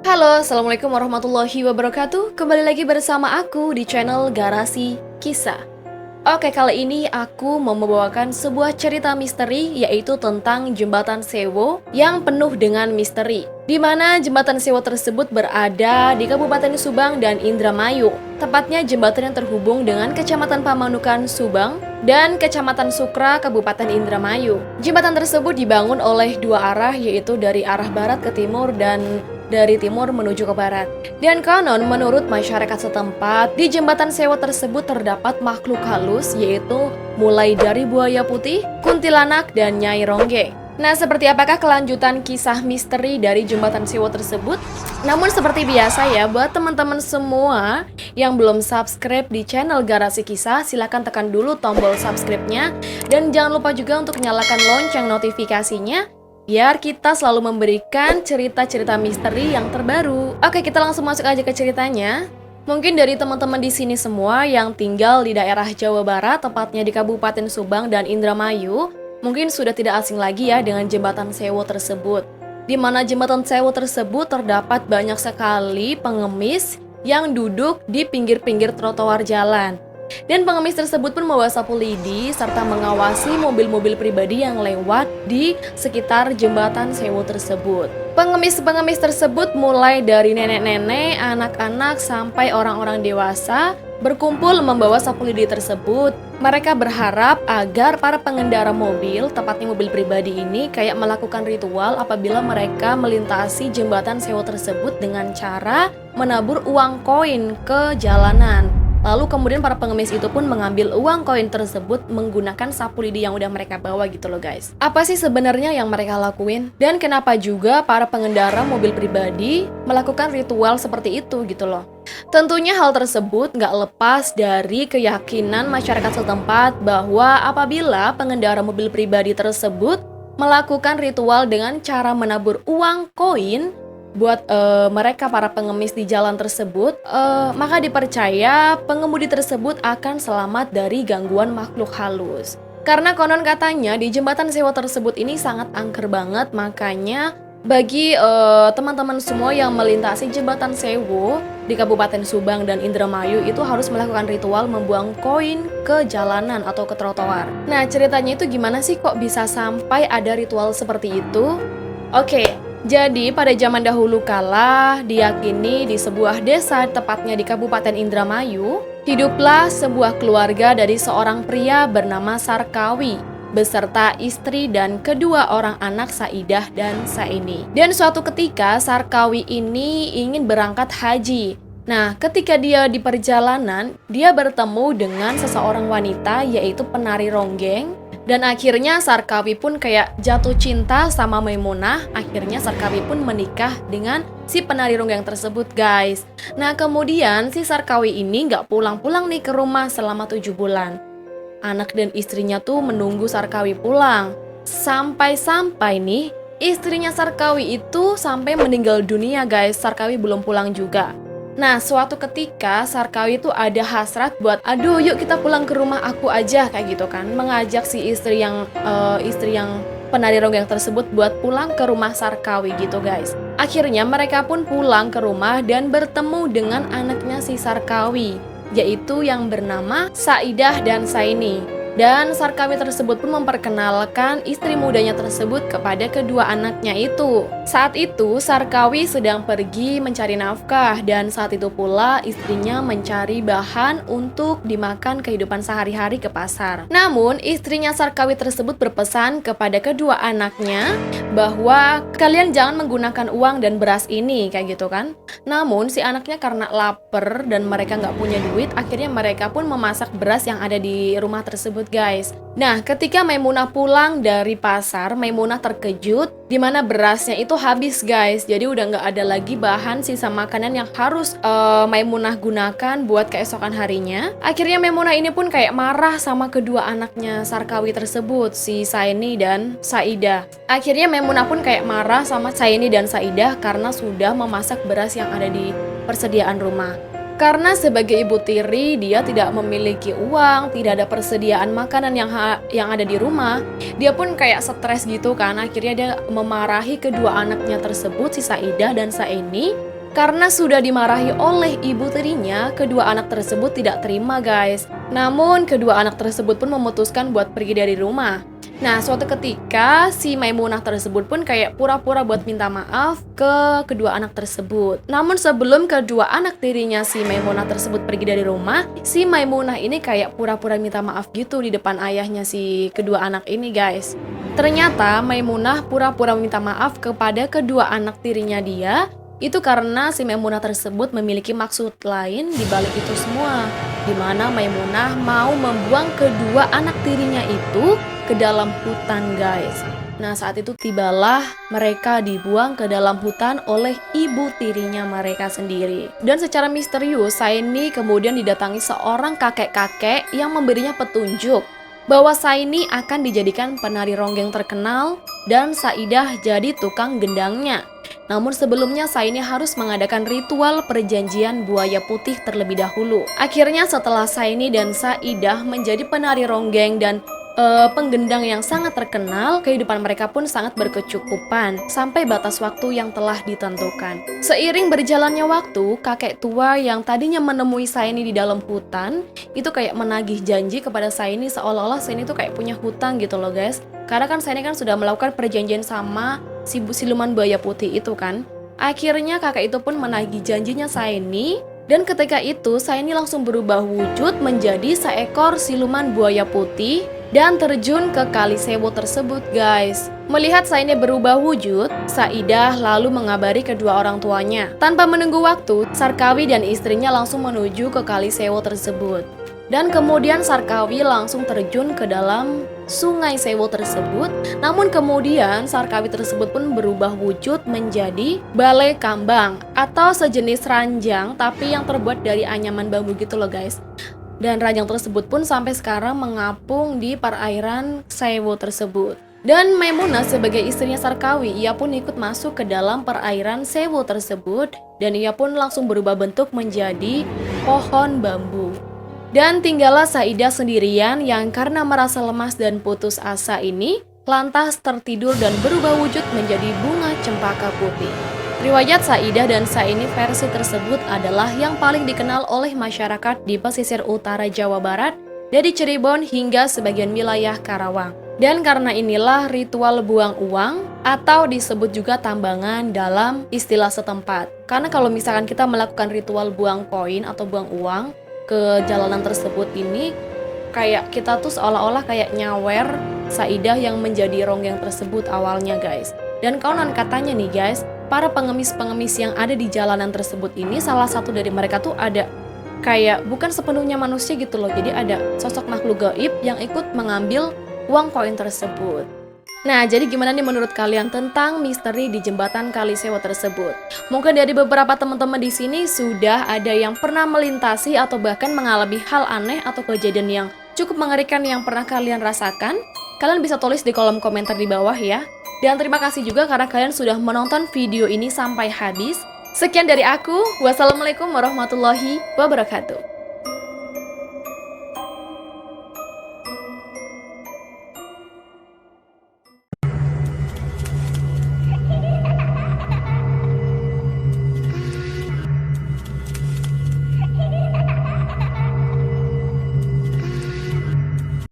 Halo, Assalamualaikum warahmatullahi wabarakatuh. Kembali lagi bersama aku di channel Garasi Kisah. Oke, kali ini aku mau membawakan sebuah cerita misteri, yaitu tentang Jembatan Sewo yang penuh dengan misteri, di mana Jembatan Sewo tersebut berada di Kabupaten Subang dan Indramayu. Tepatnya jembatan yang terhubung dengan Kecamatan Pamanukan, Subang, dan Kecamatan Sukra, Kabupaten Indramayu. Jembatan tersebut dibangun oleh dua arah, yaitu dari arah barat ke timur dan dari timur menuju ke barat. Dan konon menurut masyarakat setempat, di Jembatan Sewo tersebut terdapat makhluk halus, yaitu mulai dari buaya putih, kuntilanak, dan Nyai Ronggeng. Nah, seperti apakah kelanjutan kisah misteri dari Jembatan Sewo tersebut? Namun seperti biasa ya, buat teman-teman semua yang belum subscribe di channel Garasi Kisah, silahkan tekan dulu tombol subscribe-nya. Dan jangan lupa juga untuk nyalakan lonceng notifikasinya, biar kita selalu memberikan cerita-cerita misteri yang terbaru. Oke, kita langsung masuk aja ke ceritanya. Mungkin dari teman-teman di sini semua yang tinggal di daerah Jawa Barat, tepatnya di Kabupaten Subang dan Indramayu, mungkin sudah tidak asing lagi ya dengan Jembatan Sewo tersebut. Di mana Jembatan Sewo tersebut terdapat banyak sekali pengemis yang duduk di pinggir-pinggir trotoar jalan. Dan pengemis tersebut pun membawa sapu lidi serta mengawasi mobil-mobil pribadi yang lewat di sekitar Jembatan Sewo tersebut. Pengemis-pengemis tersebut mulai dari nenek-nenek, anak-anak, sampai orang-orang dewasa berkumpul membawa sapu lidi tersebut. Mereka berharap agar para pengendara mobil, tepatnya mobil pribadi ini, kayak melakukan ritual apabila mereka melintasi Jembatan Sewo tersebut dengan cara menabur uang koin ke jalanan. Lalu kemudian para pengemis itu pun mengambil uang koin tersebut menggunakan sapu lidi yang udah mereka bawa gitu loh guys. Apa sih sebenarnya yang mereka lakuin? Dan kenapa juga para pengendara mobil pribadi melakukan ritual seperti itu gitu loh? Tentunya hal tersebut nggak lepas dari keyakinan masyarakat setempat bahwa apabila pengendara mobil pribadi tersebut melakukan ritual dengan cara menabur uang koin buat mereka para pengemis di jalan tersebut, maka dipercaya pengemudi tersebut akan selamat dari gangguan makhluk halus. Karena konon katanya di Jembatan Sewo tersebut ini sangat angker banget, makanya bagi teman-teman semua yang melintasi Jembatan Sewo di Kabupaten Subang dan Indramayu itu harus melakukan ritual membuang koin ke jalanan atau ke trotoar. Nah, ceritanya itu gimana sih kok bisa sampai ada ritual seperti itu? Oke, jadi pada zaman dahulu kala diyakini di sebuah desa, tepatnya di Kabupaten Indramayu, hiduplah sebuah keluarga dari seorang pria bernama Sarkawi beserta istri dan kedua orang anak Saidah dan Saini. Dan suatu ketika Sarkawi ini ingin berangkat haji. Nah, ketika dia di perjalanan, dia bertemu dengan seseorang wanita, yaitu penari ronggeng. Dan akhirnya Sarkawi pun kayak jatuh cinta sama Maimunah. Akhirnya Sarkawi pun menikah dengan si penari ronggeng tersebut guys. Nah, kemudian si Sarkawi ini nggak pulang-pulang nih ke rumah selama 7 bulan. Anak dan istrinya tuh menunggu Sarkawi pulang. Sampai-sampai nih istrinya Sarkawi itu sampai meninggal dunia guys. Sarkawi belum pulang juga. Nah, suatu ketika Sarkawi itu ada hasrat buat, aduh yuk kita pulang ke rumah aku aja, kayak gitu kan. Mengajak si istri yang penari ronggeng tersebut buat pulang ke rumah Sarkawi gitu guys. Akhirnya mereka pun pulang ke rumah dan bertemu dengan anaknya si Sarkawi, yaitu yang bernama Saidah dan Saini. Dan Sarkawi tersebut pun memperkenalkan istri mudanya tersebut kepada kedua anaknya itu. Saat itu Sarkawi sedang pergi mencari nafkah, dan saat itu pula istrinya mencari bahan untuk dimakan kehidupan sehari-hari ke pasar. Namun istrinya Sarkawi tersebut berpesan kepada kedua anaknya bahwa kalian jangan menggunakan uang dan beras ini, kayak gitu kan. Namun si anaknya karena lapar dan mereka nggak punya duit, akhirnya mereka pun memasak beras yang ada di rumah tersebut guys. Nah, ketika Maimunah pulang dari pasar, Maimunah terkejut di mana berasnya itu habis guys. Jadi udah nggak ada lagi bahan sisa makanan yang harus Maimunah gunakan buat keesokan harinya. Akhirnya Maimunah ini pun kayak marah sama kedua anaknya Sarkawi tersebut, si Saini dan Saidah. Akhirnya Maimunah pun kayak marah sama Saini dan Saidah karena sudah memasak beras yang ada di persediaan rumah. Karena sebagai ibu tiri, dia tidak memiliki uang, tidak ada persediaan makanan yang ada di rumah. Dia pun kayak stres gitu kan. Akhirnya dia memarahi kedua anaknya tersebut, si Saidah dan Saini, Karena sudah dimarahi oleh ibu tirinya, kedua anak tersebut tidak terima guys. Namun kedua anak tersebut pun memutuskan buat pergi dari rumah. Nah, suatu ketika si Maimunah tersebut pun kayak pura-pura buat minta maaf ke kedua anak tersebut. Namun sebelum kedua anak tirinya si Maimunah tersebut pergi dari rumah, si Maimunah ini kayak pura-pura minta maaf gitu di depan ayahnya si kedua anak ini guys. Ternyata Maimunah pura-pura minta maaf kepada kedua anak tirinya dia, itu karena si Maimunah tersebut memiliki maksud lain di balik itu semua, di mana Maimunah mau membuang kedua anak tirinya itu ke dalam hutan guys. Nah, saat itu tibalah mereka dibuang ke dalam hutan oleh ibu tirinya mereka sendiri. Dan secara misterius, Saini kemudian didatangi seorang kakek-kakek yang memberinya petunjuk bahwa Saini akan dijadikan penari ronggeng terkenal dan Saidah jadi tukang gendangnya. Namun sebelumnya Saini harus mengadakan ritual perjanjian buaya putih terlebih dahulu. Akhirnya setelah Saini dan Saidah menjadi penari ronggeng dan penggendang yang sangat terkenal, kehidupan mereka pun sangat berkecukupan sampai batas waktu yang telah ditentukan. Seiring berjalannya waktu, kakek tua yang tadinya menemui Saini di dalam hutan itu kayak menagih janji kepada Saini, seolah-olah Saini itu kayak punya hutang gitu loh guys. Karena kan Saini kan sudah melakukan perjanjian sama si siluman buaya putih itu kan. Akhirnya kakek itu pun menagih janjinya Saini. Dan ketika itu Saini langsung berubah wujud menjadi seekor siluman buaya putih dan terjun ke Kali Sewu tersebut guys. Melihat Saini berubah wujud, Saidah lalu mengabari kedua orang tuanya. Tanpa menunggu waktu, Sarkawi dan istrinya langsung menuju ke Kali Sewu tersebut. Dan kemudian Sarkawi langsung terjun ke dalam Sungai Sewu tersebut. Namun kemudian Sarkawi tersebut pun berubah wujud menjadi balai kambang atau sejenis ranjang tapi yang terbuat dari anyaman bambu gitu loh guys. Dan ranjang tersebut pun sampai sekarang mengapung di perairan Sewu tersebut. Dan Maimunah sebagai istrinya Sarkawi, ia pun ikut masuk ke dalam perairan Sewu tersebut dan ia pun langsung berubah bentuk menjadi pohon bambu. Dan tinggallah Saidah sendirian yang karena merasa lemas dan putus asa ini lantas tertidur dan berubah wujud menjadi bunga cempaka putih. Riwayat Saidah dan Saini versi tersebut adalah yang paling dikenal oleh masyarakat di pesisir utara Jawa Barat, dari Cirebon hingga sebagian wilayah Karawang. Dan karena inilah ritual buang uang atau disebut juga tambangan dalam istilah setempat. Karena kalau misalkan kita melakukan ritual buang koin atau buang uang ke jalanan tersebut ini, kayak kita tuh seolah-olah kayak nyawer Saidah yang menjadi ronggeng tersebut awalnya guys. Dan konon katanya nih guys, para pengemis-pengemis yang ada di jalanan tersebut ini, salah satu dari mereka tuh ada kayak bukan sepenuhnya manusia gitu loh. Jadi ada sosok makhluk gaib yang ikut mengambil uang koin tersebut. Nah, jadi gimana nih menurut kalian tentang misteri di jembatan Kali Sewu tersebut? Mungkin dari beberapa teman-teman di sini sudah ada yang pernah melintasi atau bahkan mengalami hal aneh atau kejadian yang cukup mengerikan yang pernah kalian rasakan. Kalian bisa tulis di kolom komentar di bawah ya. Dan terima kasih juga karena kalian sudah menonton video ini sampai habis. Sekian dari aku. Wassalamualaikum warahmatullahi wabarakatuh.